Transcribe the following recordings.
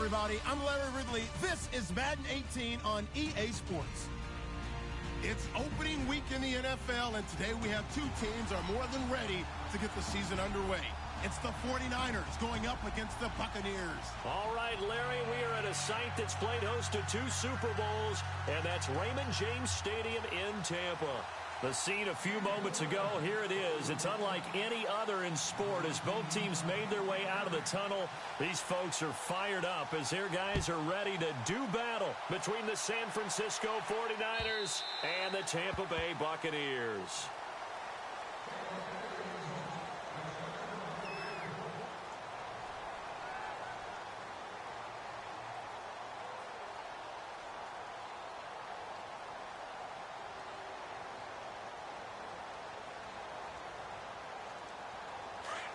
everybody. I'm Larry Ridley. This is Madden 18 on EA Sports. It's opening week in the NFL, and today we have two teams are more than ready to get the season underway. It's the 49ers going up against the Buccaneers. All right, Larry, we are at a site that's played host to 2 Super Bowls, and that's Raymond James Stadium in Tampa. The scene a few moments ago, here it is. It's unlike any other in sport as both teams made their way out of the tunnel. These folks are fired up as their guys are ready to do battle between the San Francisco 49ers and the Tampa Bay Buccaneers.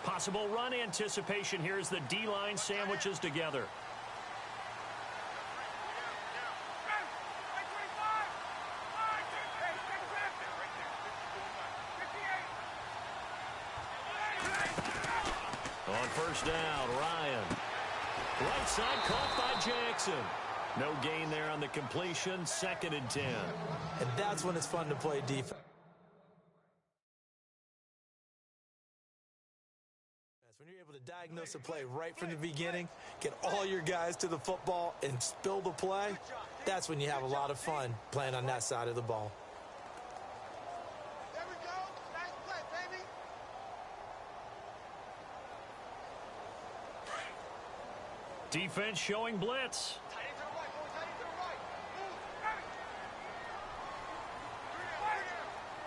Possible run anticipation here as the D-line sandwiches together. On first down, Ryan. Right side caught by Jackson. No gain there on the completion, 2nd and 10. And that's when it's fun to play defense. When you're able to diagnose a play right from the beginning, get all your guys to the football and spill the play, that's when you have a lot of fun playing on that side of the ball. There we go. Nice play, baby. Defense showing blitz. Tight end to the right, boy. Tight end to the right. Move.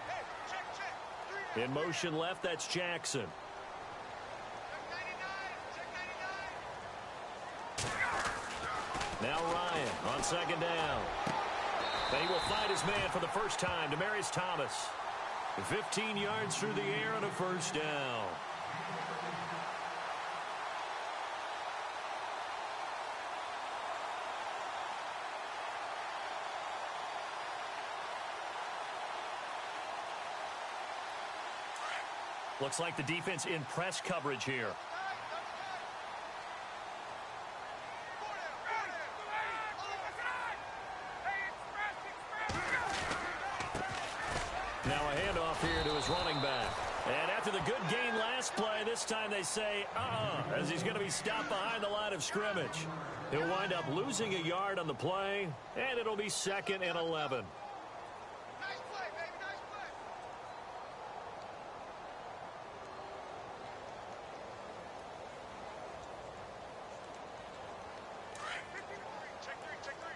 Hey, check. In motion left, that's Jackson. Now Ryan on 2nd down. And he will find his man for the first time, Demaryius Thomas. 15 yards through the air on a first down. Looks like the defense in press coverage here. Now a handoff here to his running back. And after the good gain last play, this time they say, as he's going to be stopped behind the line of scrimmage. He'll wind up losing a yard on the play, and it'll be 2nd and 11. Nice play, baby. Nice play. Check three.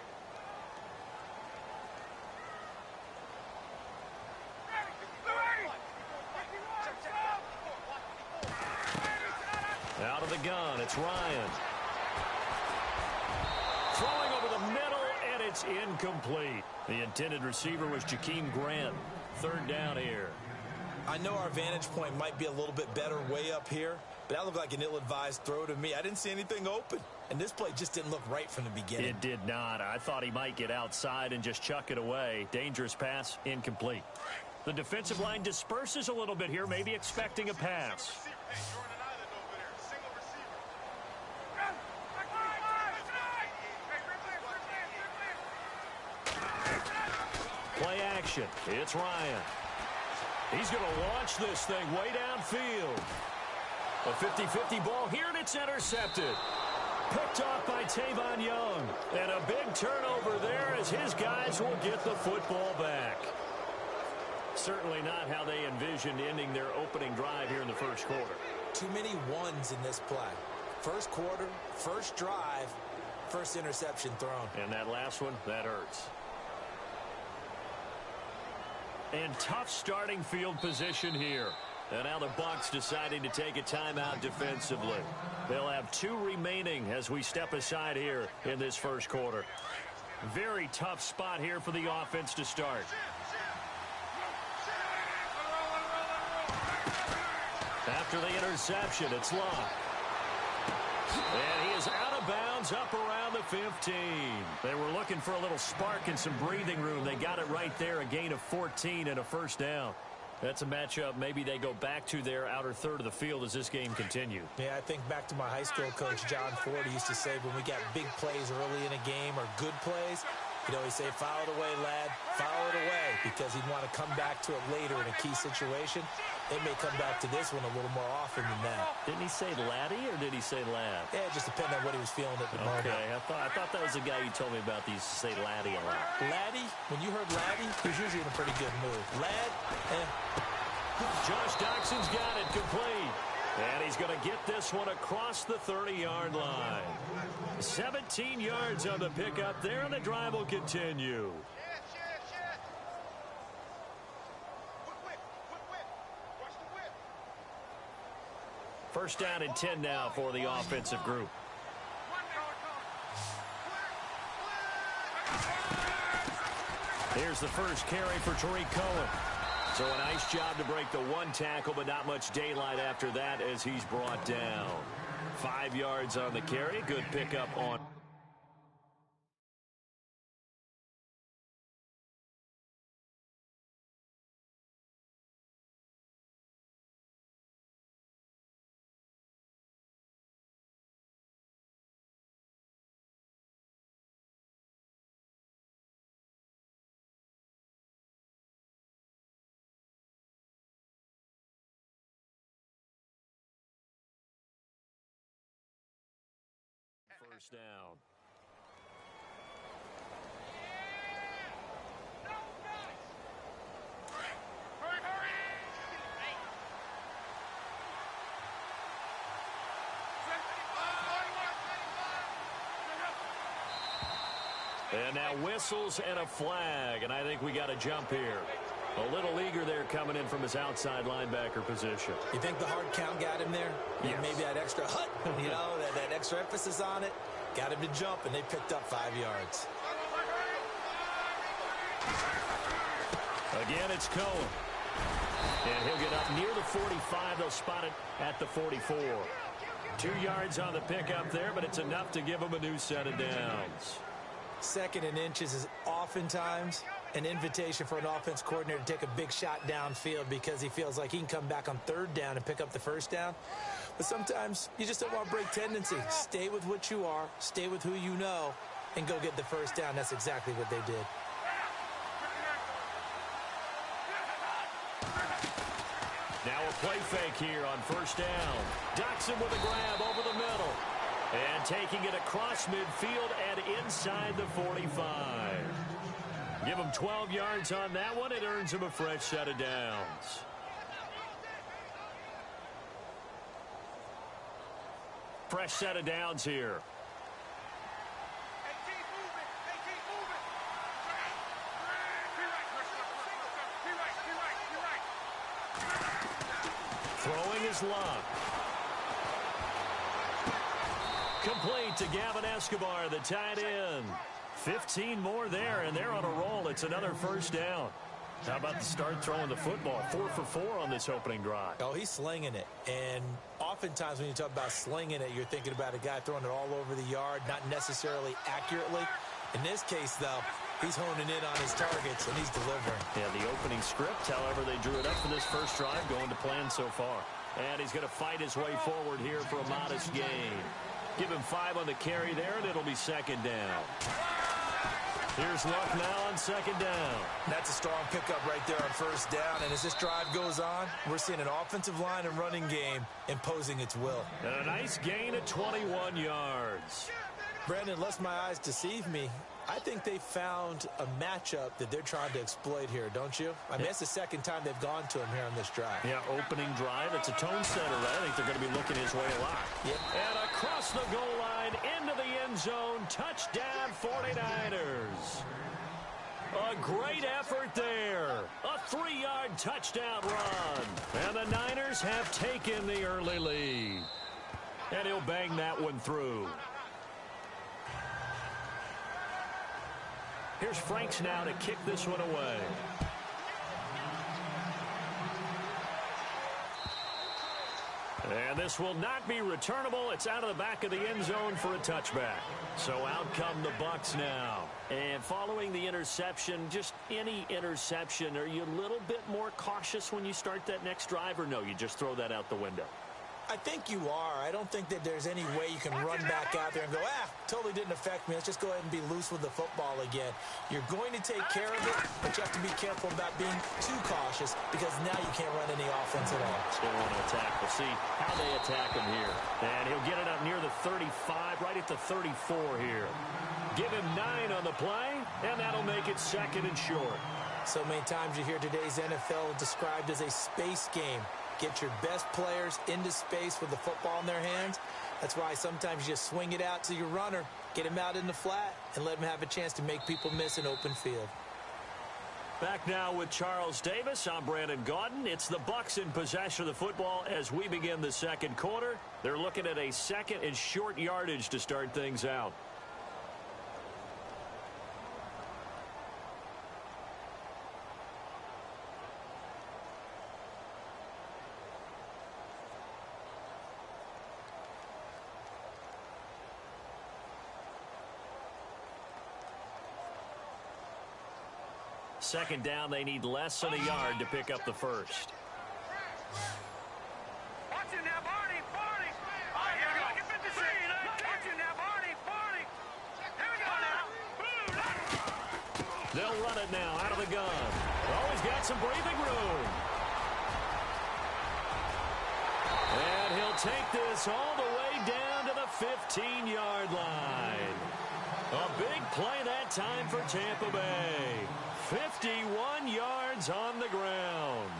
Out of the gun, it's Ryan. Throwing over the middle, and it's incomplete. The intended receiver was Jakeem Grant. 3rd down here. I know our vantage point might be a little bit better way up here, but that looked like an ill-advised throw to me. I didn't see anything open, and this play just didn't look right from the beginning. It did not. I thought he might get outside and just chuck it away. Dangerous pass, incomplete. The defensive line disperses a little bit here, maybe expecting a pass. Play action. It's Ryan. He's going to launch this thing way downfield. A 50-50 ball here, and it's intercepted. Picked off by Tavon Young. And a big turnover there as his guys will get the football back. Certainly not how they envisioned ending their opening drive here in the first quarter. Too many ones in this play. First quarter, first drive, first interception thrown. And that last one, that hurts. And tough starting field position here. And now the Bucs deciding to take a timeout defensively. They'll have 2 remaining as we step aside here in this first quarter. Very tough spot here for the offense to start. After the interception, it's Locke. And he is out of bounds up around the 15. They were looking for a little spark and some breathing room. They got it right there, a gain of 14 and a first down. That's a matchup maybe they go back to their outer third of the field as this game continues. Yeah, I think back to my high school coach, John Ford. He used to say when we got big plays early in a game or good plays, he'd always say, foul it away, lad, foul it away, because he'd want to come back to it later in a key situation. They may come back to this one a little more often than that. Didn't he say laddie or did he say lad? Yeah, it just depended on what he was feeling at the moment. Okay, I thought that was the guy you told me about. These say laddie a lot. Laddie, when you heard laddie, he was usually in a pretty good mood. Lad, Josh Doxson's got it complete. And he's going to get this one across the 30-yard line. 17 yards on the pickup there, and the drive will continue. First down and 10 now for the offensive group. Here's the first carry for Tariq Cohen. So a nice job to break the one tackle, but not much daylight after that as he's brought down. 5 yards on the carry. Good pickup on. First down. And now whistles and a flag, and I think we got a jump here. A little eager there coming in from his outside linebacker position. You think the hard count got him there? Yes. Maybe that extra hut, that extra emphasis on it. Got him to jump, and they picked up 5 yards. Again, it's Cohen. And he'll get up near the 45. They'll spot it at the 44. 2 yards on the pickup there, but it's enough to give him a new set of downs. Second and inches is oftentimes an invitation for an offense coordinator to take a big shot downfield because he feels like he can come back on third down and pick up the first down. But sometimes you just don't want to break tendency. Stay with what you are, stay with who you know, and go get the first down. That's exactly what they did. Now a play fake here on first down. Doxson with a grab over the middle. And taking it across midfield and inside the 45. Give him 12 yards on that one. It earns him a fresh set of downs. Fresh set of downs here. Throwing his luck. Complete to Gavin Escobar, the tight end. 15 more there, and they're on a roll. It's another first down. How about the start throwing the football? 4 for 4 on this opening drive. Oh, he's slinging it. And oftentimes when you talk about slinging it, you're thinking about a guy throwing it all over the yard, not necessarily accurately. In this case, though, he's honing in on his targets, and he's delivering. Yeah, the opening script, however, they drew it up for this first drive, going to plan so far. And he's going to fight his way forward here for a modest gain. Give him 5 on the carry there, and it'll be second down. Here's Luck now on second down. That's a strong pickup right there on first down. And as this drive goes on, we're seeing an offensive line and running game imposing its will. And a nice gain of 21 yards. Brandon, unless my eyes deceive me, I think they found a matchup that they're trying to exploit here, don't you? I mean, that's the second time they've gone to him here on this drive. Yeah, opening drive. It's a tone setter. I think they're going to be looking his way a lot. Yep. And across the goal line, into the end zone, touchdown 49ers. A great effort there. A 3-yard touchdown run. And the Niners have taken the early lead. And he'll bang that one through. Here's Franks now to kick this one away. And this will not be returnable. It's out of the back of the end zone for a touchback. So out come the Bucs now. And following the interception, just any interception, are you a little bit more cautious when you start that next drive, or no, you just throw that out the window? I think you are. I don't think that there's any way you can run back out there and go, totally didn't affect me. Let's just go ahead and be loose with the football again. You're going to take care of it, but you have to be careful about being too cautious because now you can't run any offense at all. Still want to attack. We'll see how they attack him here. And he'll get it up near the 35, right at the 34 here. Give him 9 on the play, and that'll make it 2nd and short. So many times you hear today's NFL described as a space game. Get your best players into space with the football in their hands. That's why sometimes you just swing it out to your runner, get him out in the flat, and let him have a chance to make people miss an open field. Back now with Charles Davis. I'm Brandon Gaudin. It's the Bucs in possession of the football as we begin the second quarter. They're looking at a 2nd and short yardage to start things out. Second down, they need less than a yard to pick up the first. Watch it now, Barney. Oh, here we go. Watch it now, Barney. Here we go now. They'll run it now out of the gun. Oh, he's got some breathing room. And he'll take this all the way down to the 15-yard line. A big play that time for Tampa Bay. 51 yards on the ground.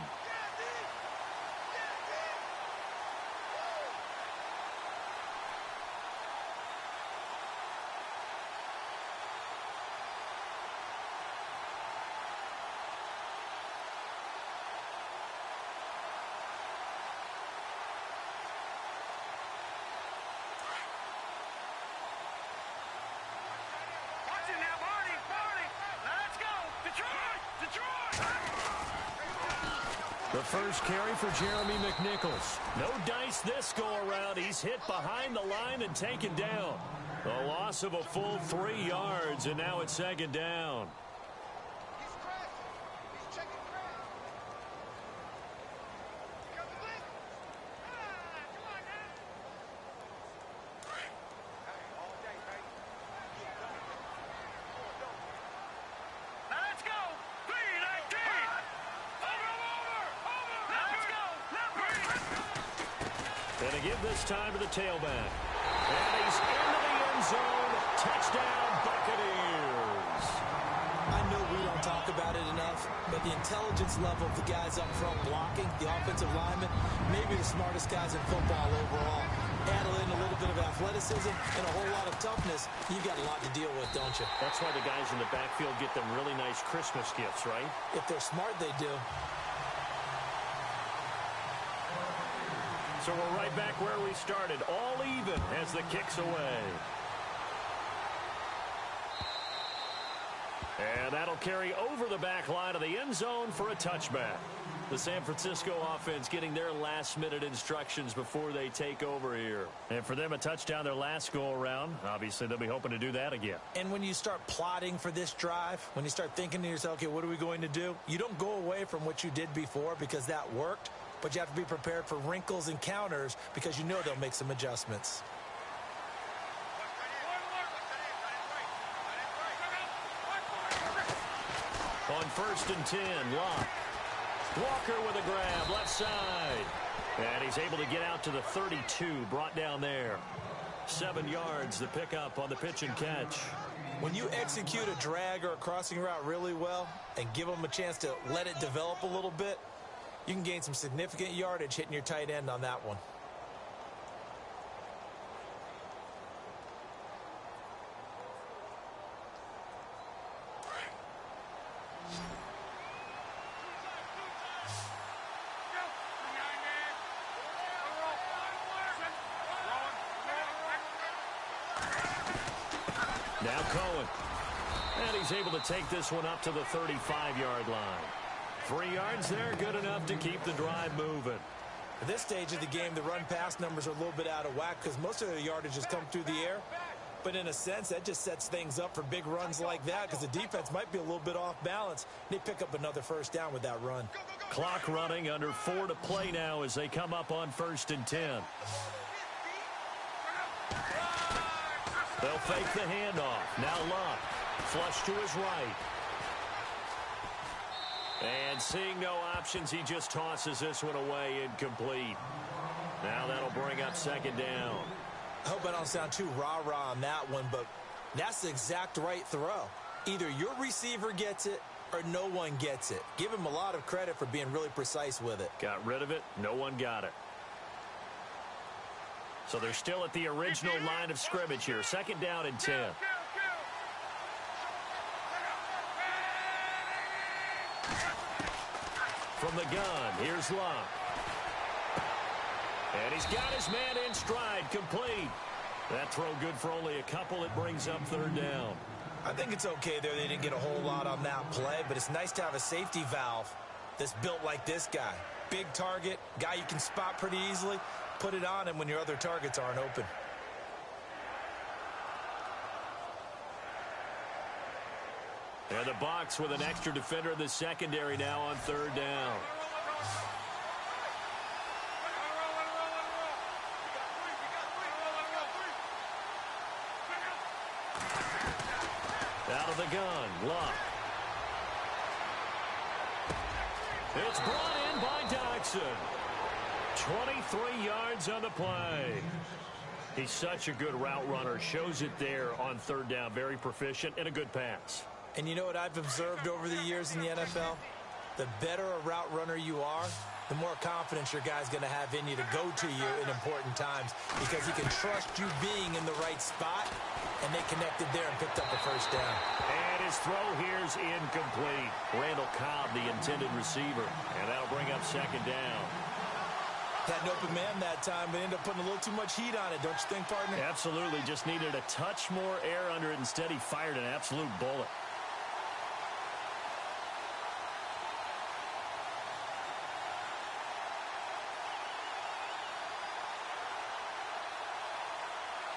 Watch it now, Barney. Let's go. Detroit. The first carry for Jeremy McNichols. No dice this go-around. He's hit behind the line and taken down. A loss of a full 3 yards, and now it's 2nd down. He's crashing. He's checking crash. Come on, blink. Come on now. Hey, all day, baby. Now let's go. 3-19. Over. Let's go. And to give this time to the tailback. And he's into the end zone. Touchdown, Buccaneers. I know we don't talk about it enough, but the intelligence level of the guys up front blocking, the offensive linemen, maybe the smartest guys in football overall. Add in a little bit of athleticism and a whole lot of toughness, you've got a lot to deal with, don't you? That's why the guys in the backfield get them really nice Christmas gifts, right? If they're smart, they do. So we're right back where we started, all even as the kick's away. And that'll carry over the back line of the end zone for a touchback. The San Francisco offense getting their last-minute instructions before they take over here. And for them, a touchdown their last go-around. Obviously, they'll be hoping to do that again. And when you start plotting for this drive, when you start thinking to yourself, okay, what are we going to do? You don't go away from what you did before because that worked, but you have to be prepared for wrinkles and counters because you know they'll make some adjustments. On 1st and 10, Locke. Walker with a grab, left side. And he's able to get out to the 32, brought down there. 7 yards, the pickup on the pitch and catch. When you execute a drag or a crossing route really well and give them a chance to let it develop a little bit, you can gain some significant yardage hitting your tight end on that one. Now Cohen. And he's able to take this one up to the 35-yard line. 3 yards there, good enough to keep the drive moving. At this stage of the game, the run-pass numbers are a little bit out of whack because most of their yardage has come through the air. But in a sense, that just sets things up for big runs like that because the defense might be a little bit off balance. They pick up another first down with that run. Clock running, under 4 to play now as they come up on 1st and 10. They'll fake the handoff. Now Luck. Flush to his right. And seeing no options, he just tosses this one away incomplete. Now that'll bring up 2nd down. I hope I don't sound too rah-rah on that one, but that's the exact right throw. Either your receiver gets it or no one gets it. Give him a lot of credit for being really precise with it. Got rid of it. No one got it. So they're still at the original line of scrimmage here. 2nd down and 10. From the gun, here's Luck. And he's got his man in stride, complete. That throw good for only a couple. It brings up 3rd down. I think it's okay there. They didn't get a whole lot on that play, but it's nice to have a safety valve that's built like this guy. Big target, guy you can spot pretty easily. Put it on him when your other targets aren't open. And the Bucs with an extra defender in the secondary now on 3rd down. Out of the gun, Luck. It's brought in by Dodson. 23 yards on the play. He's such a good route runner. Shows it there on 3rd down. Very proficient and a good pass. And you know what I've observed over the years in the NFL? The better a route runner you are, the more confidence your guy's going to have in you to go to you in important times because he can trust you being in the right spot, and they connected there and picked up a 1st down. And his throw here's incomplete. Randall Cobb, the intended receiver, and that'll bring up 2nd down. Had an open man that time, but ended up putting a little too much heat on it, don't you think, partner? Absolutely. Just needed a touch more air under it. Instead, he fired an absolute bullet.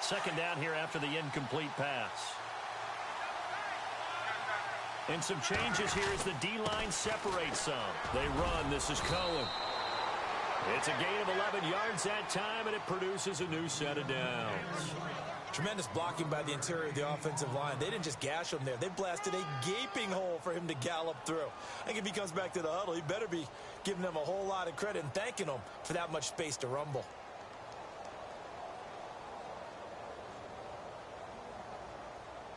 Second down here after the incomplete pass. And some changes here as the D-line separates some. They run. This is Cohen. It's a gain of 11 yards that time, and it produces a new set of downs. Tremendous blocking by the interior of the offensive line. They didn't just gash him there. They blasted a gaping hole for him to gallop through. I think if he comes back to the huddle, he better be giving them a whole lot of credit and thanking them for that much space to rumble.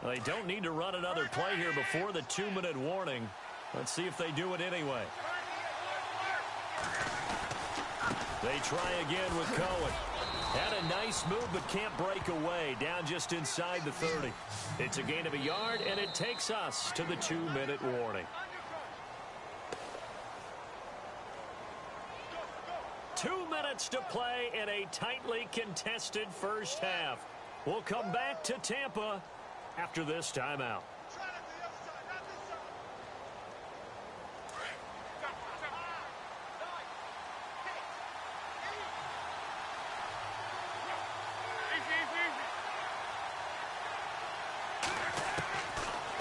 Well, they don't need to run another play here before the 2-minute warning. Let's see if they do it anyway. They try again with Cohen. Had a nice move but can't break away. Down just inside the 30. It's a gain of a yard, and it takes us to the 2-minute warning. 2 minutes to play in a tightly contested first half. We'll come back to Tampa after this timeout.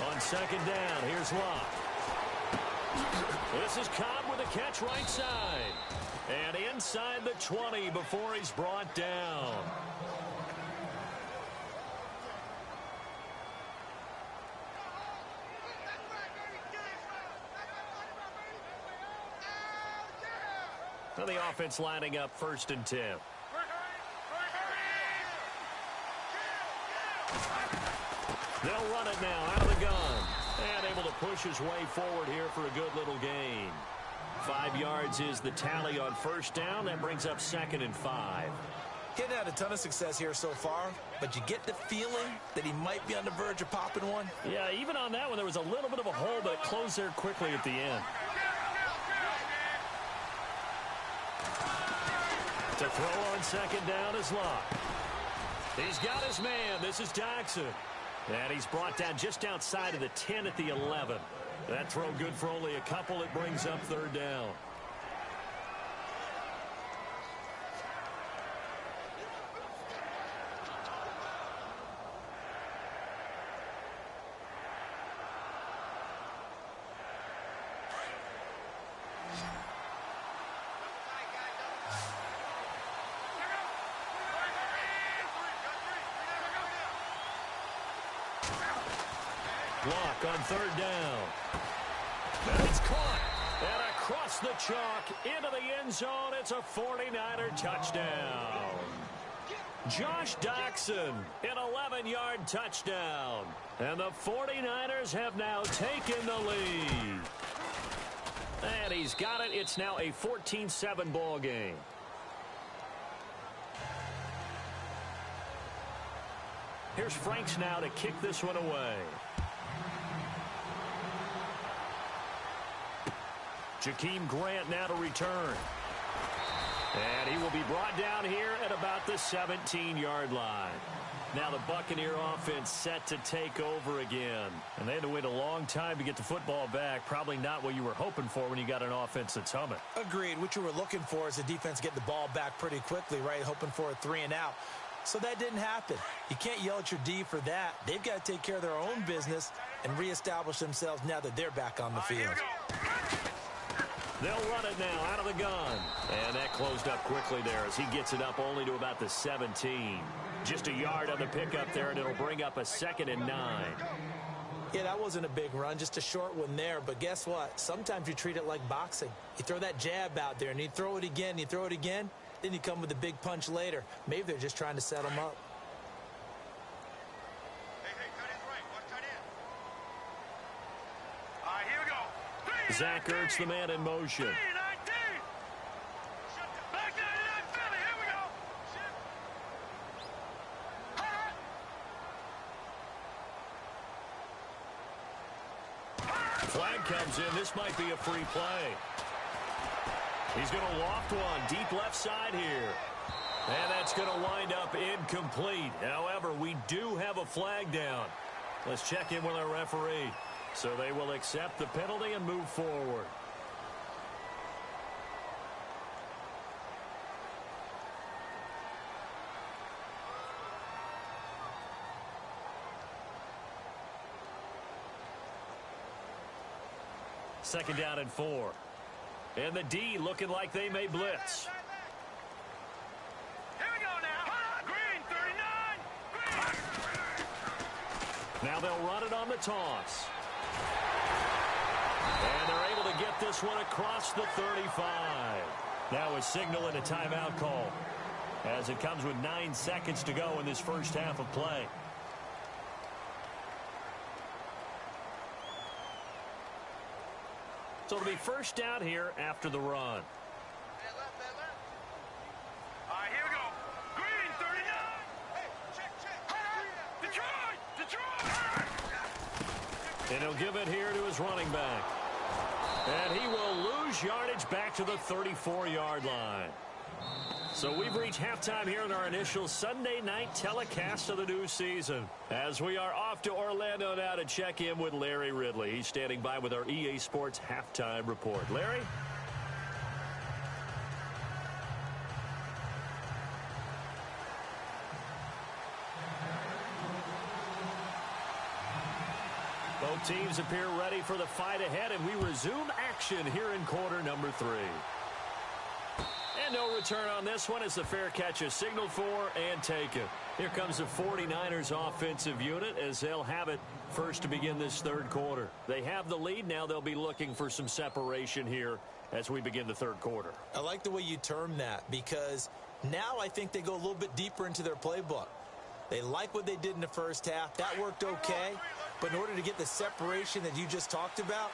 On 2nd down, here's Luck. This is Cobb with a catch right side. And inside the 20 before he's brought down. So the offense lining up 1st and 10. They'll run it now out of the gun. And able to push his way forward here for a good little gain. 5 yards is the tally on 1st down. That brings up 2nd and 5. He hadn't had a ton of success here so far, but you get the feeling that he might be on the verge of popping one. Yeah, even on that one, there was a little bit of a hole, but it closed there quickly at the end. To throw on 2nd down is Luck. He's got his man. This is Dodson. And he's brought down just outside of the 10 at the 11. That throw good for only a couple. It brings up 3rd down. block on third down. And it's caught. And across the chalk into the end zone. It's a 49er touchdown. Josh Doxson, an 11-yard touchdown. And the 49ers have now taken the lead. And he's got it. It's now a 14-7 ball game. Here's Franks now to kick this one away. Jakeem Grant now to return. And he will be brought down here at about the 17-yard line. Now the Buccaneer offense set to take over again. And they had to wait a long time to get the football back. Probably not what you were hoping for when you got an offense that's humming. Agreed. What you were looking for is the defense getting the ball back pretty quickly, right? Hoping for a 3-and-out. So that didn't happen. You can't yell at your D for that. They've got to take care of their own business and reestablish themselves now that they're back on the field. They'll run it now out of the gun. And that closed up quickly there as he gets it up only to about the 17. Just a yard on the pickup there, and it'll bring up a 2nd and 9. Yeah, that wasn't a big run, just a short one there. But guess what? Sometimes you treat it like boxing. You throw that jab out there, and you throw it again, you throw it again. Then you come with a big punch later. Maybe they're just trying to set them up. Hey, tight end's right. Watch tight end. All right, here we go. Zach Ertz, the man in motion. 3-19. Back 99 Philly. Here we go. Flag comes in. This might be a free play. He's going to loft one deep left side here. And that's going to wind up incomplete. However, we do have a flag down. Let's check in with our referee. So they will accept the penalty and move forward. Second down and 4. And the D looking like they may blitz. Here we go now. Green, 39. Green. Now they'll run it on the toss. And they're able to get this one across the 35. Now a signal and a timeout call, as it comes with 9 seconds to go in this first half of play. So it'll be first down here after the run. All right, here we go. Green, 39. Hey, check. Detroit. And he'll give it here to his running back. And he will lose yardage back to the 34-yard line. So we've reached halftime here in our initial Sunday night telecast of the new season, as we are off to Orlando now to check in with Larry Ridley. He's standing by with our EA Sports halftime report. Larry? Both teams appear ready for the fight ahead, and we resume action here in quarter number 3. And no return on this one as the fair catch is signaled for and taken. Here comes the 49ers offensive unit as they'll have it first to begin this third quarter. They have the lead. Now they'll be looking for some separation here as we begin the third quarter. I like the way you term that, because now I think they go a little bit deeper into their playbook. They like what they did in the first half. That worked okay. But in order to get the separation that you just talked about,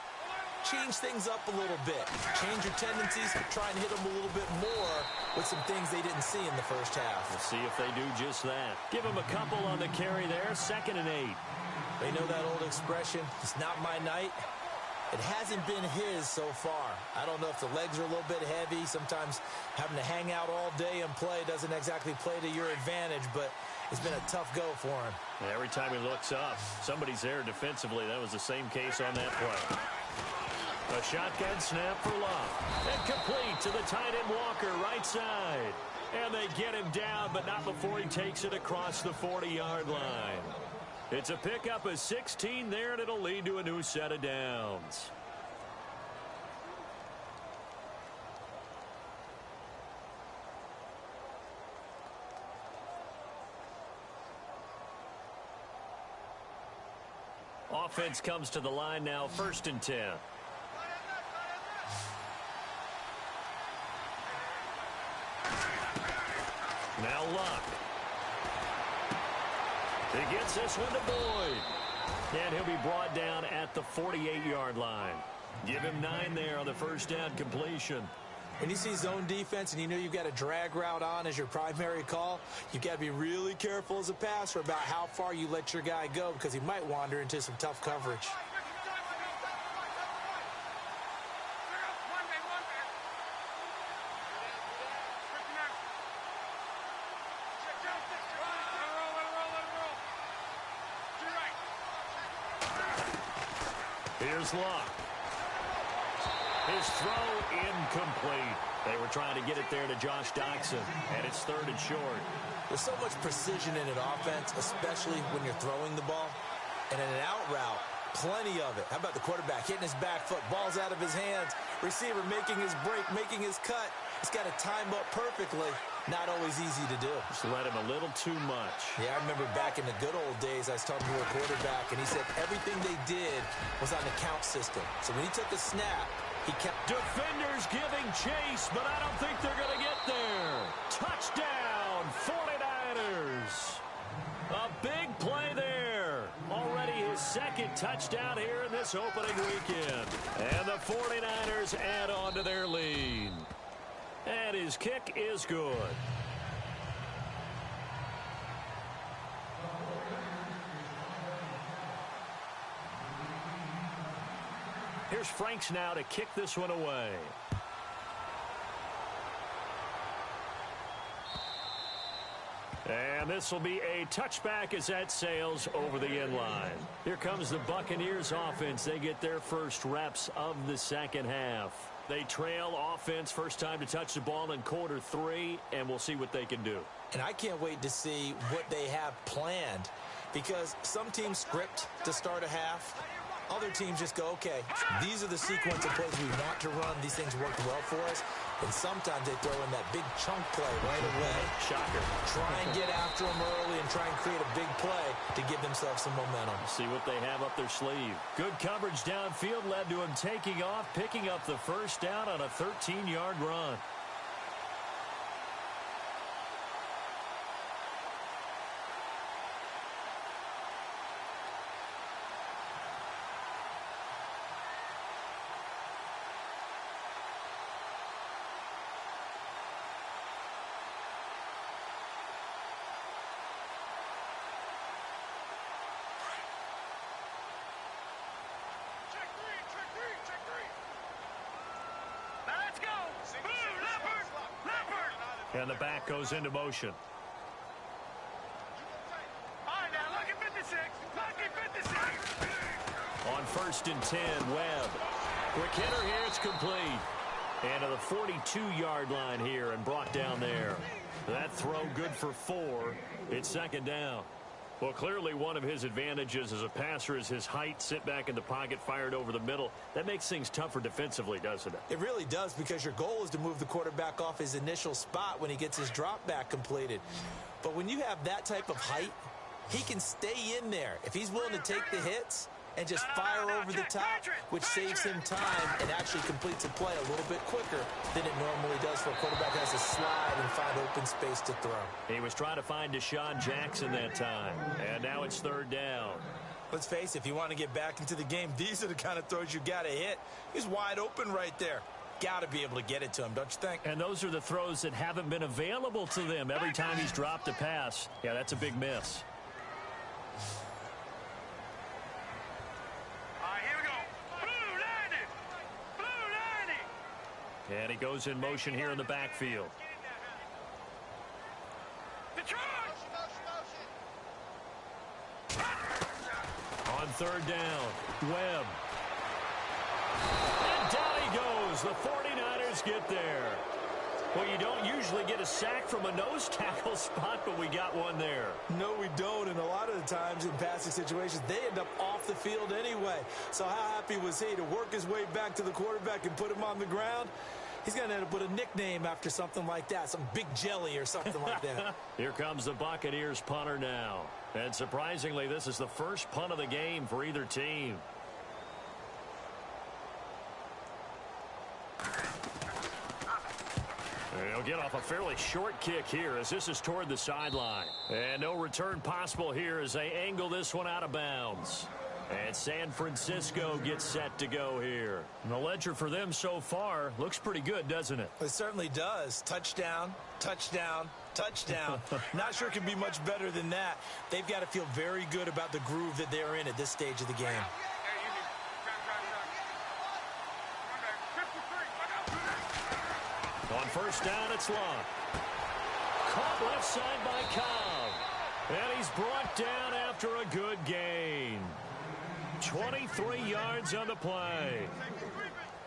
change things up a little bit. Change your tendencies, try and hit them a little bit more with some things they didn't see in the first half. We'll see if they do just that. Give them a couple on the carry there. 2nd and 8. They know that old expression, it's not my night. It hasn't been his so far. I don't know if the legs are a little bit heavy. Sometimes having to hang out all day and play doesn't exactly play to your advantage, but it's been a tough go for him. Every time he looks up, somebody's there defensively. That was the same case on that play. A shotgun snap for Love. And complete to the tight end Walker, right side. And they get him down, but not before he takes it across the 40-yard line. It's a pickup of 16 there, and it'll lead to a new set of downs. Offense comes to the line now, 1st and 10. Now Luck. He gets this one to Boyd. And he'll be brought down at the 48-yard line. Give him 9 there on the first down completion. When you see zone defense and you know you've got a drag route on as your primary call, you've got to be really careful as a passer about how far you let your guy go because he might wander into some tough coverage. Here's Luck. His throw incomplete. They were trying to get it there to Josh Doxson, and it's 3rd and short. There's so much precision in an offense, especially when you're throwing the ball. And in an out route, plenty of it. How about the quarterback hitting his back foot, ball's out of his hands, receiver making his break, making his cut. He's got to time up perfectly. Not always easy to do. Just let him a little too much. Yeah, I remember back in the good old days, I was talking to a quarterback, and he said everything they did was on the count system. So when he took a snap, he kept... Defenders giving chase, but I don't think they're going to get there. Touchdown, 49ers. A big play there. Already his 2nd touchdown here in this opening weekend. And the 49ers add on to their lead. And his kick is good. Here's Franks now to kick this one away. And this will be a touchback as that sails over the end line. Here comes the Buccaneers offense. They get their first reps of the second half. They trail offense, first time to touch the ball in quarter 3, and we'll see what they can do. And I can't wait to see what they have planned, because some teams script to start a half. Other teams just go, okay, these are the sequence of plays we want to run. These things worked well for us. And sometimes they throw in that big chunk play right away. Shocker. Try and get after them early and try and create a big play to give themselves some momentum. See what they have up their sleeve. Good coverage downfield led to him taking off, picking up the first down on a 13-yard run. And the back goes into motion. All right, now, lucky 56. Lucky 56. On 1st and 10, Webb. Quick hitter here, it's complete. And to the 42-yard line here and brought down there. That throw good for 4. It's 2nd down. Well, clearly one of his advantages as a passer is his height, sit back in the pocket, fired over the middle. That makes things tougher defensively, doesn't it? It really does, because your goal is to move the quarterback off his initial spot when he gets his drop back completed. But when you have that type of height, he can stay in there. If he's willing to take the hits and just fire over the top, which saves him time and actually completes a play a little bit quicker than it normally does for a quarterback who has to slide and find open space to throw. He was trying to find Deshaun Jackson that time, and now it's 3rd down. Let's face it, if you want to get back into the game, these are the kind of throws you got to hit. He's wide open right there. Got to be able to get it to him, don't you think? And those are the throws that haven't been available to them every time he's dropped a pass. Yeah, that's a big miss. And he goes in motion here in the backfield. On 3rd down, Webb. And down he goes. The 49ers get there. Well, you don't usually get a sack from a nose tackle spot, but we got one there. No, we don't, and a lot of the times in passing situations, they end up off the field anyway. So how happy was he to work his way back to the quarterback and put him on the ground? He's going to end up with a nickname after something like that, some Big Jelly or something like that. Here comes the Buccaneers punter now. And surprisingly, this is the first punt of the game for either team. He'll get off a fairly short kick here as this is toward the sideline. And no return possible here as they angle this one out of bounds. And San Francisco gets set to go here. And the ledger for them so far looks pretty good, doesn't it? It certainly does. Touchdown, touchdown, touchdown. Not sure it can be much better than that. They've got to feel very good about the groove that they're in at this stage of the game. On first down, it's Love. Caught left side by Cobb. And he's brought down after a good gain. 23 yards on the play.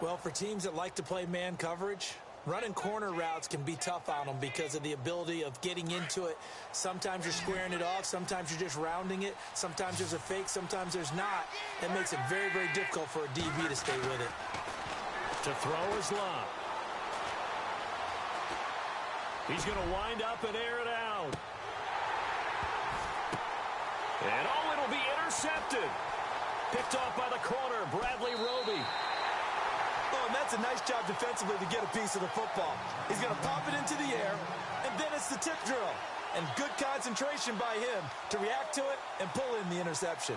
Well, for teams that like to play man coverage, running corner routes can be tough on them because of the ability of getting into it. Sometimes you're squaring it off. Sometimes you're just rounding it. Sometimes there's a fake. Sometimes there's not. That makes it very, very difficult for a DB to stay with it. To throw is Love. He's going to wind up and air it out. And oh, it'll be intercepted. Picked off by the corner, Bradley Roby. Oh, and that's a nice job defensively to get a piece of the football. He's going to pop it into the air, and then it's the tip drill. And good concentration by him to react to it and pull in the interception.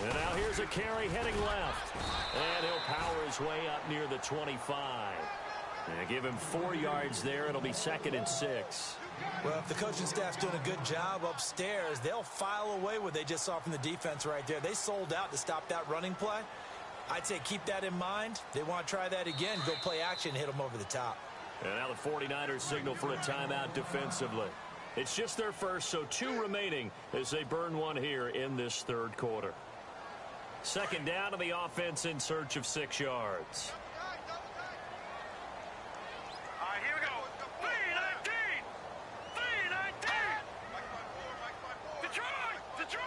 And now here's a carry heading left. And he'll power his way up near the 25. And give him 4 yards there. It'll be 2nd and 6. Well, if the coaching staff's doing a good job upstairs, they'll file away what they just saw from the defense right there. They sold out to stop that running play. I'd say keep that in mind. They want to try that again. Go play action, hit them over the top. And now the 49ers signal for a timeout defensively. It's just their first, so 2 remaining as they burn one here in this third quarter. 2nd down to the offense in search of 6 yards. Here we go. 3-19. 3-19. Detroit.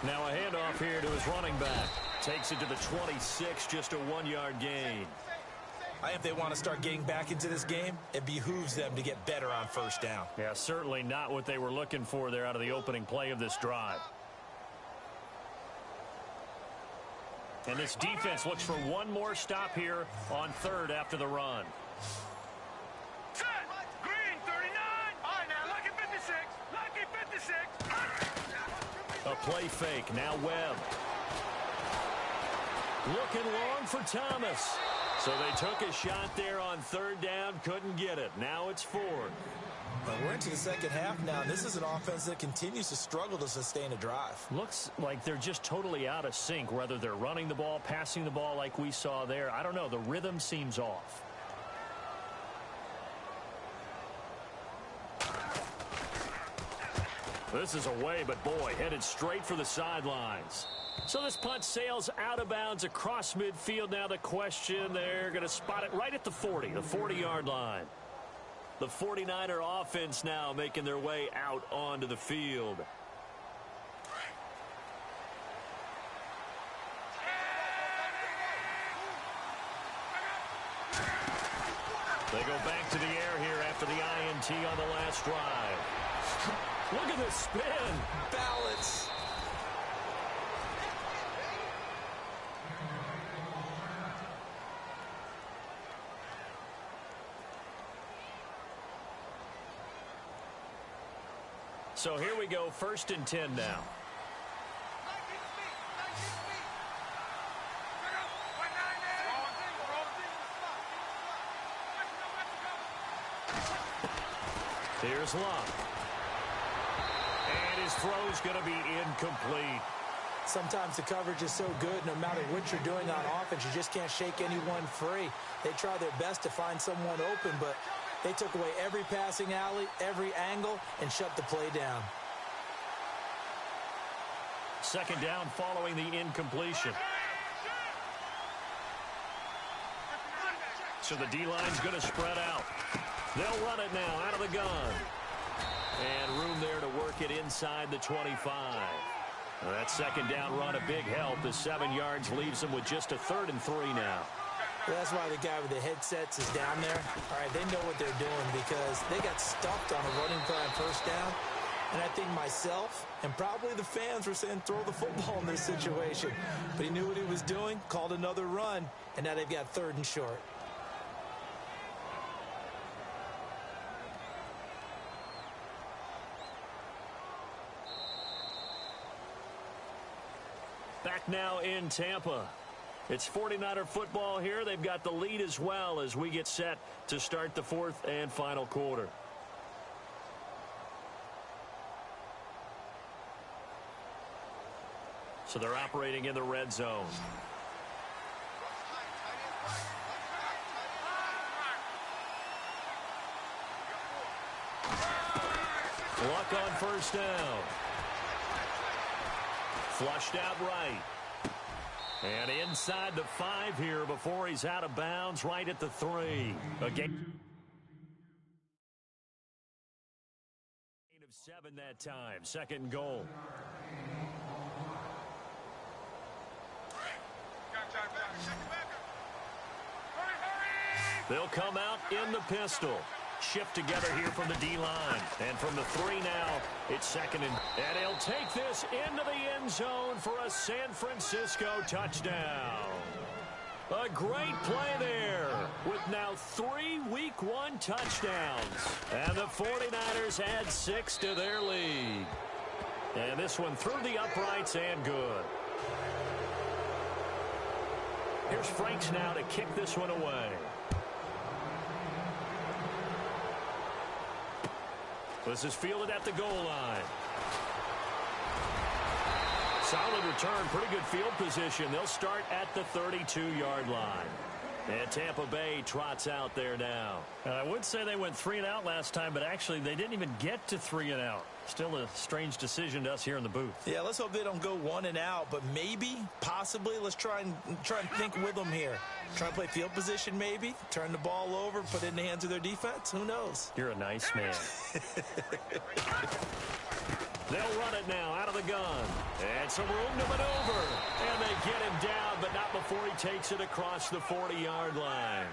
Now a handoff here to his running back. Takes it to the 26, just a 1-yard gain. If they want to start getting back into this game, it behooves them to get better on first down. Yeah, certainly not what they were looking for there out of the opening play of this drive. And this defense looks for one more stop here on 3rd after the run. Set. Green 39. All right, now lucky 56. Lucky 56. A play fake. Now Webb. Looking long for Thomas. So they took a shot there on 3rd down. Couldn't get it. Now it's 4th. Well, we're into the second half now. This is an offense that continues to struggle to sustain a drive. Looks like they're just totally out of sync, whether they're running the ball, passing the ball like we saw there. I don't know. The rhythm seems off. This is away, but boy, headed straight for the sidelines. So this punt sails out of bounds across midfield. Now the question, they're going to spot it right at the 40, the 40-yard line. The 49er offense now making their way out onto the field. They go back to the air here after the INT on the last drive. Look at this spin. Balance. So here we go, 1st and 10 now. Here's Love. And his throw's going to be incomplete. Sometimes the coverage is so good, no matter what you're doing on offense, you just can't shake anyone free. They try their best to find someone open, but They took away every passing alley, every angle, and shut the play down. Second down following the incompletion. So the D-line's going to spread out. They'll run it now out of the gun. And room there to work it inside the 25. That second down run a big help as 7 yards leaves them with just a 3rd and 3 now. Well, that's why the guy with the headsets is down there. All right, they know what they're doing because they got stuffed on a running play on first down. And I think myself and probably the fans were saying throw the football in this situation. But he knew what he was doing, called another run, and now they've got 3rd and short. Back now in Tampa. It's 49er football here. They've got the lead as well as we get set to start the 4th and final quarter. So they're operating in the red zone. Luck on first down. Flushed out right. And inside the 5 here before he's out of bounds right at the 3. A gain of 7 that time. 2nd goal. They'll come out in the pistol. Shift together here from the D-line. And from the 3 now, it's 2nd and he'll take this into the end zone for a San Francisco touchdown. A great play there with now 3 Week 1 touchdowns. And the 49ers add 6 to their lead. And this one through the uprights and good. Here's Franks now to kick this one away. This is fielded at the goal line. Solid return, pretty good field position. They'll start at the 32-yard line. And Tampa Bay trots out there now. I would say they went 3 and out last time, but actually they didn't even get to 3 and out. Still a strange decision to us here in the booth. Yeah, let's hope they don't go 1 and out, but maybe, possibly, let's try and think with them here. Try and play field position maybe, turn the ball over, put it in the hands of their defense. Who knows? You're a nice man. They'll run it now out of the gun. And some room to maneuver. And they get him down, but not before he takes it across the 40-yard line.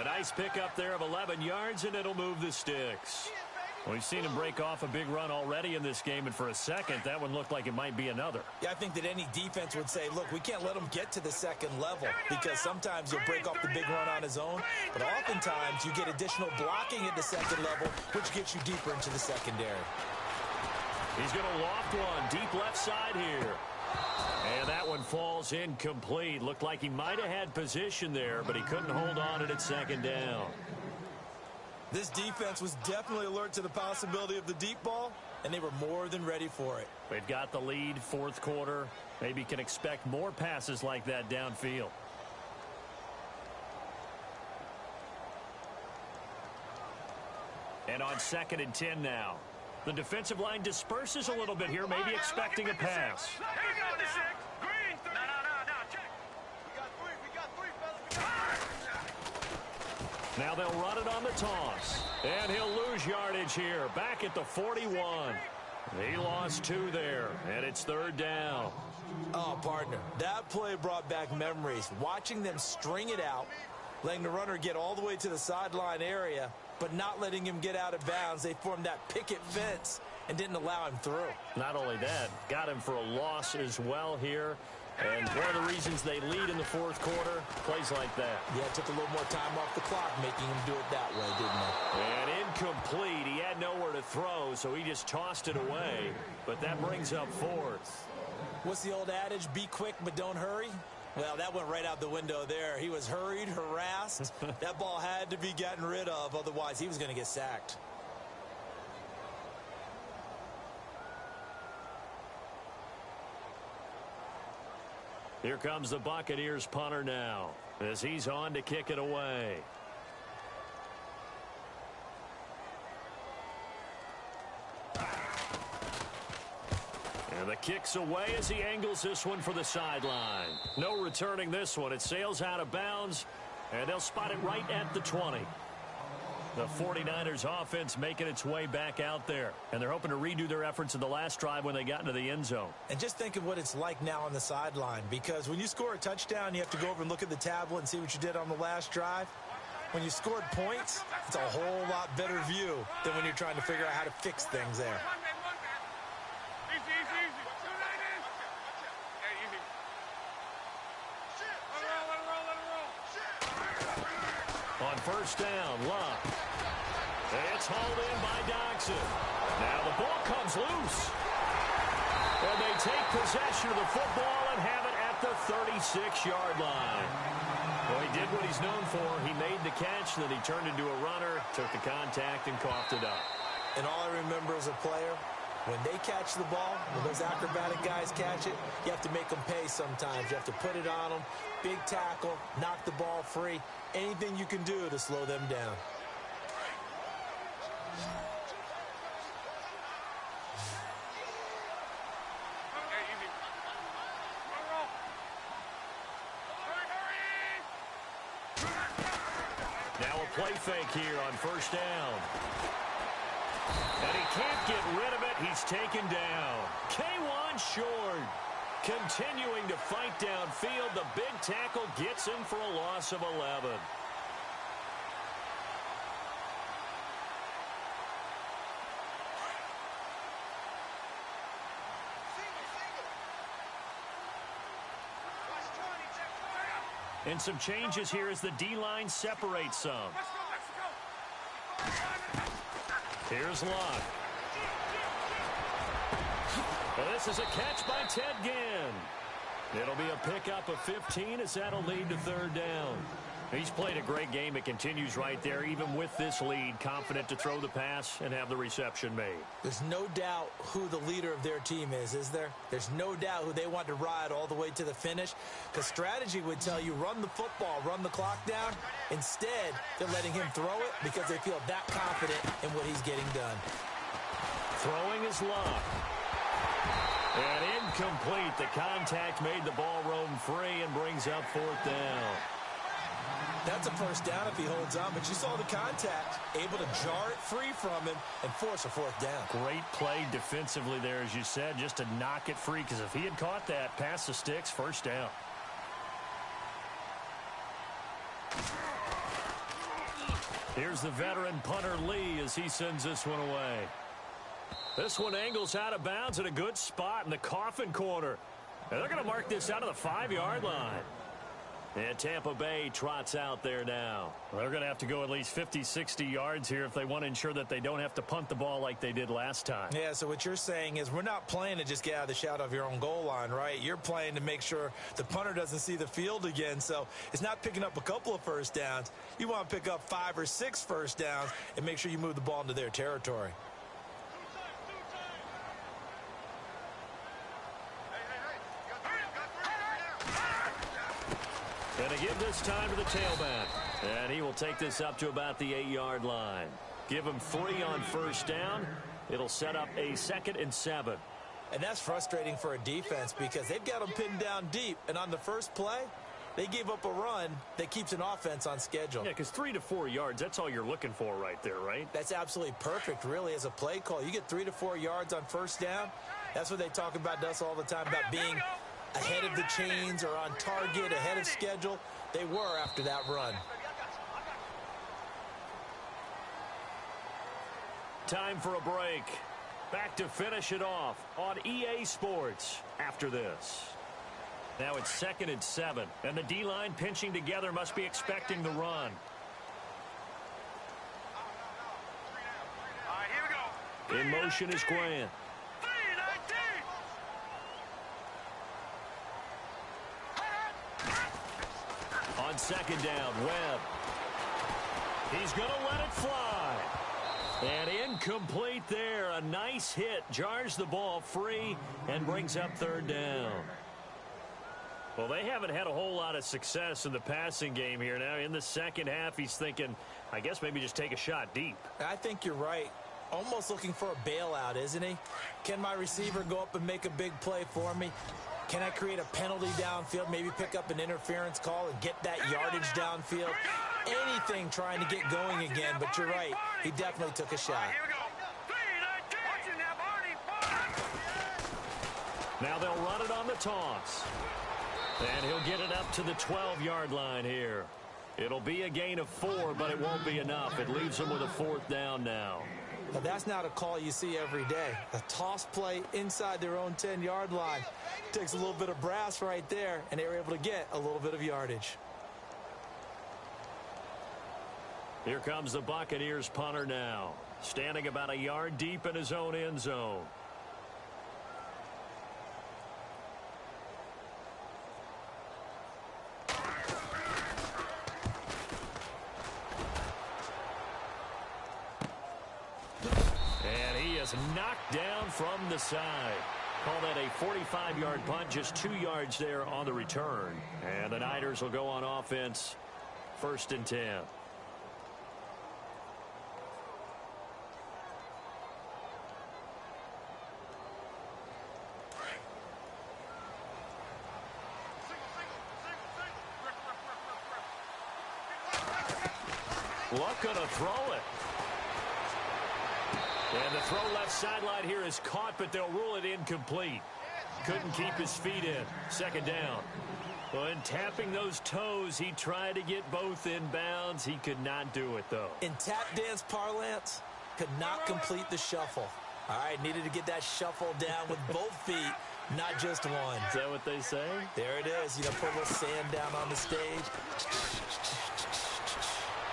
A nice pickup there of 11 yards, and it'll move the sticks. We've seen him break off a big run already in this game, and for a second, that one looked like it might be another. Yeah, I think that any defense would say, look, we can't let him get to the 2nd level because sometimes he'll break off the big run on his own, but oftentimes you get additional blocking at the 2nd level, which gets you deeper into the secondary. He's going to loft one deep left side here. And that one falls incomplete. Looked like he might have had position there, but he couldn't hold on it at 2nd down. This defense was definitely alert to the possibility of the deep ball, and they were more than ready for it. They've got the lead, 4th quarter. Maybe can expect more passes like that downfield. And on 2nd and 10 now. The defensive line disperses a little bit here, maybe expecting a pass. Now they'll run it on the toss. And he'll lose yardage here, back at the 41. He lost 2 there, and it's 3rd down. Oh, partner, that play brought back memories. Watching them string it out, letting the runner get all the way to the sideline area, but not letting him get out of bounds. They formed that picket fence and didn't allow him through. Not only that, got him for a loss as well here. And one of the reasons they lead in the 4th quarter, plays like that. Yeah, it took a little more time off the clock, making him do it that way, didn't it? And incomplete. He had nowhere to throw, so he just tossed it away. But that brings up 4th. What's the old adage? Be quick, but don't hurry. Well, that went right out the window there. He was hurried, harassed. That ball had to be gotten rid of, otherwise he was going to get sacked. Here comes the Buccaneers punter now as he's on to kick it away. And the kick's away as he angles this one for the sideline. No returning this one. It sails out of bounds, and they'll spot it right at the 20. The 49ers offense making its way back out there, and they're hoping to redo their efforts in the last drive when they got into the end zone. And just think of what it's like now on the sideline, because when you score a touchdown, you have to go over and look at the tablet and see what you did on the last drive. When you scored points, it's a whole lot better view than when you're trying to figure out how to fix things there. On first down, Love. It's hauled in by Dodson. Now the ball comes loose. And they take possession of the football and have it at the 36-yard line. Well, he did what he's known for. He made the catch, then he turned into a runner, took the contact, and coughed it up. And all I remember as a player, when they catch the ball, when those acrobatic guys catch it, you have to make them pay sometimes. You have to put it on them, big tackle, knock the ball free, anything you can do to slow them down. Now a play fake here on first down. And he can't get rid of it. He's taken down. K1 short. Continuing to fight downfield. The big tackle gets him for a loss of 11. And some changes here as the D-line separates some. Here's Locke. Well, this is a catch by Ted Ginn. It'll be a pickup of 15 as that'll lead to third down. He's played a great game. It continues right there, even with this lead, confident to throw the pass and have the reception made. There's no doubt who the leader of their team is there? There's no doubt who they want to ride all the way to the finish, because strategy would tell you run the football, run the clock down. Instead, they're letting him throw it because they feel that confident in what he's getting done. Throwing is Locke. And incomplete. The contact made the ball roam free and brings up fourth down. That's a first down if he holds on, but you saw the contact, able to jar it free from him and force a fourth down. Great play defensively there, as you said, just to knock it free, because if he had caught that, past the sticks, first down. Here's the veteran punter Lee as he sends this one away. This one angles out of bounds at a good spot in the coffin corner. And they're going to mark this out of the 5-yard line. And Tampa Bay trots out there now. Well, they're going to have to go at least 50, 60 yards here if they want to ensure that they don't have to punt the ball like they did last time. Yeah, so what you're saying is we're not playing to just get out of the shadow of your own goal line, right? You're playing to make sure the punter doesn't see the field again. So it's not picking up a couple of first downs. You want to pick up 5 or 6 first downs and make sure you move the ball into their territory. And to give this time to the tailback. And he will take this up to about the 8-yard line. Give him 3 on first down. It'll set up a 2nd and 7. And that's frustrating for a defense because they've got them pinned down deep. And on the first play, they gave up a run that keeps an offense on schedule. Yeah, because 3 to 4 yards, that's all you're looking for right there, right? That's absolutely perfect, really, as a play call. You get 3 to 4 yards on first down. That's what they talk about to us all the time, about being ahead of the chains or on target, ahead of schedule. They were after that run. Time for a break. Back to finish it off on EA Sports after this. Now it's 2nd and 7, and the D-line pinching together must be expecting the run. Here we go. In motion is Grant. On 2nd down, Webb. He's going to let it fly. And incomplete there. A nice hit. Jars the ball free and brings up 3rd down. Well, they haven't had a whole lot of success in the passing game here. Now, in the second half, he's thinking, I guess maybe just take a shot deep. I think you're right. almost looking for a bailout, isn't he? Can my receiver go up and make a big play for me? Can I create a penalty downfield, maybe pick up an interference call and get that yardage downfield? Anything trying to get going again, but you're right. He definitely took a shot. Now they'll run it on the toss. And he'll get it up to the 12-yard line here. It'll be a gain of 4, but it won't be enough. It leaves them with a 4th down now. Now that's not a call you see every day. A toss play inside their own 10-yard line. Takes a little bit of brass right there, and they were able to get a little bit of yardage. Here comes the Buccaneers punter now, standing about a yard deep in his own end zone. And he is knocked down from the side. Call that a 45-yard punt, just 2 yards there on the return. And the Niners will go on offense, 1st and 10. Looking to throw it. And the throw left sideline here is caught, but they'll rule it incomplete. Couldn't keep his feet in. 2nd down. When tapping those toes, he tried to get both in bounds. He could not do it, though. In tap dance parlance, could not complete the shuffle. All right, needed to get that shuffle down with both feet, not just one. Is that what they say? There it is. You know, put a little sand down on the stage.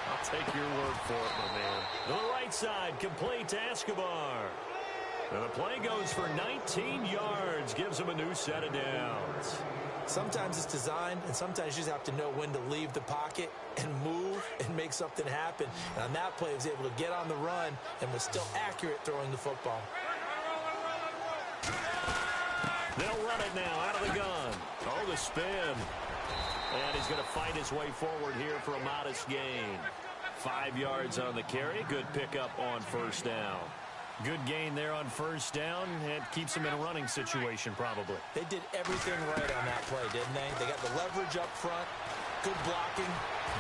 I'll take your word for it, my man. To the right side, complete to Escobar. And the play goes for 19 yards, gives him a new set of downs. Sometimes it's designed, and sometimes you just have to know when to leave the pocket and move and make something happen. And on that play, he was able to get on the run and was still accurate throwing the football. They'll run it now out of the gun. Oh, the spin. And he's going to fight his way forward here for a modest gain. 5 yards on the carry. Good pickup on 1st down. Good gain there on 1st down. It keeps him in a running situation probably. They did everything right on that play, didn't they? They got the leverage up front. Good blocking.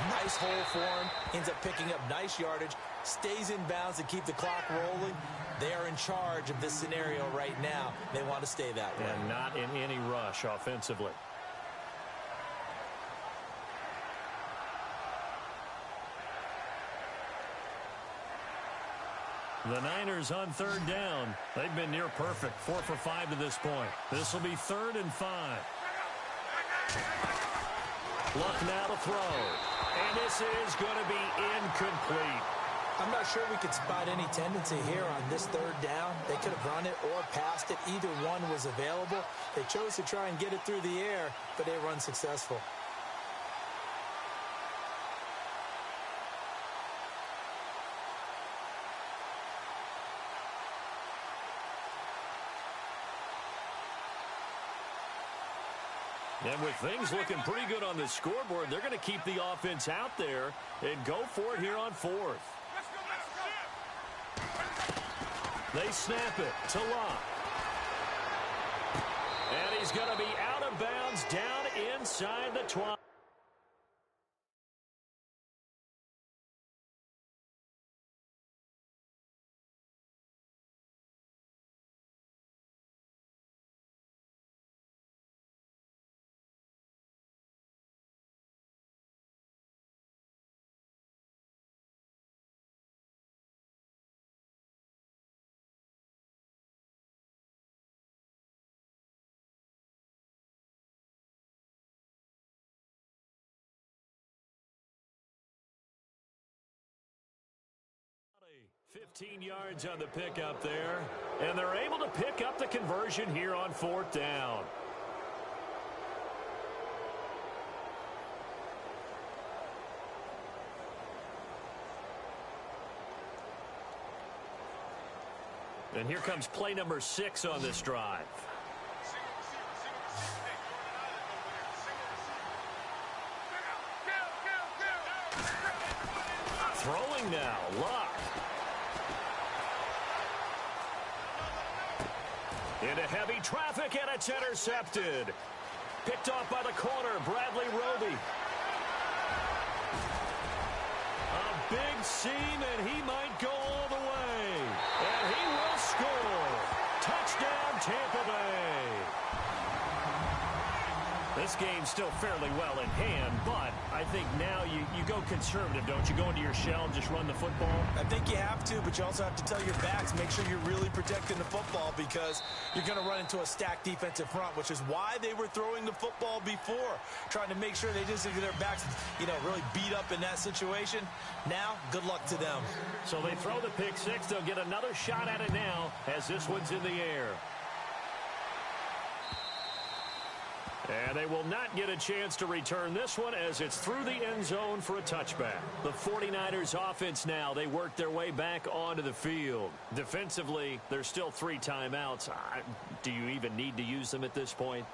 Nice hole for him. Ends up picking up nice yardage. Stays in bounds to keep the clock rolling. They are in charge of this scenario right now. They want to stay that way. And not in any rush offensively. The Niners on 3rd down. They've been near perfect. 4 for 5 to this point. This will be 3rd and 5. Luck now to throw. And this is going to be incomplete. I'm not sure we could spot any tendency here on this 3rd down. They could have run it or passed it. Either one was available. They chose to try and get it through the air, but they were unsuccessful. And with things looking pretty good on the scoreboard, they're going to keep the offense out there and go for it here on 4th. They snap it to Locke. And he's going to be out of bounds down inside the 12. A 15 yards on the pickup there, and they're able to pick up the conversion here on 4th down. And here comes play number 6 on this drive. Throwing now, Luck. Into heavy traffic, and it's intercepted. Picked off by the corner, Bradley Roby. A big seam, and he might go all the way. And he will score. Touchdown, Tampa Bay. This game's still fairly well in hand, but I think now you go conservative, don't you? Go into your shell and just run the football? I think you have to, but you also have to tell your backs, make sure you're really protecting the football because you're going to run into a stacked defensive front, which is why they were throwing the football before, trying to make sure they just get their backs, really beat up in that situation. Now, good luck to them. So they throw the pick six. They'll get another shot at it now as this one's in the air. And they will not get a chance to return this one as it's through the end zone for a touchback. The 49ers offense now, they work their way back onto the field. Defensively, there's still 3 timeouts. Do you even need to use them at this point?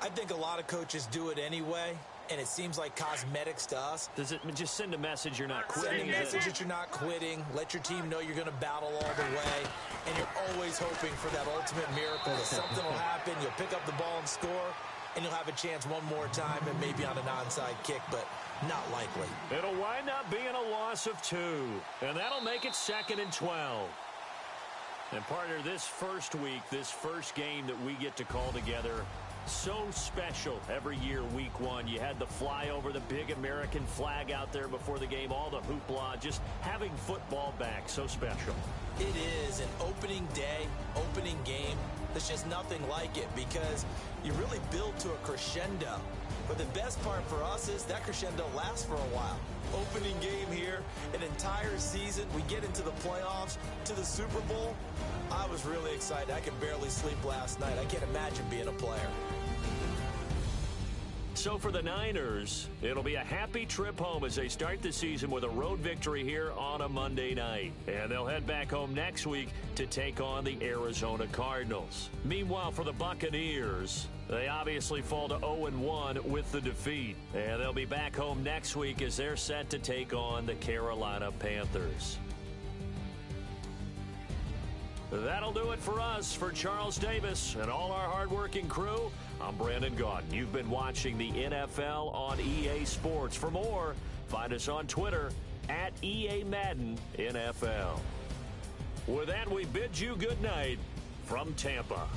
I think a lot of coaches do it anyway, and it seems like cosmetics to us. Does it just send a message you're not quitting? Send a message that you're not quitting. Let your team know you're going to battle all the way, and you're always hoping for that ultimate miracle that something will happen, you'll pick up the ball and score, and you'll have a chance one more time and maybe on an onside kick, but not likely. It'll wind up being a loss of 2, and that'll make it 2nd and 12. And partner, this first week, this first game that we get to call together, so special every year, week 1. You had the flyover, the big American flag out there before the game, all the hoopla, just having football back, so special. It is an opening day, opening game. There's just nothing like it because you really build to a crescendo. But the best part for us is that crescendo lasts for a while. Opening game here, an entire season. We get into the playoffs, to the Super Bowl. I was really excited. I could barely sleep last night. I can't imagine being a player. So for the Niners, it'll be a happy trip home as they start the season with a road victory here on a Monday night. And they'll head back home next week to take on the Arizona Cardinals. Meanwhile, for the Buccaneers, they obviously fall to 0-1 with the defeat. And they'll be back home next week as they're set to take on the Carolina Panthers. That'll do it for us. For Charles Davis and all our hardworking crew, I'm Brandon Gaudin. You've been watching the NFL on EA Sports. For more, find us on Twitter at EA Madden NFL. With that, we bid you good night from Tampa.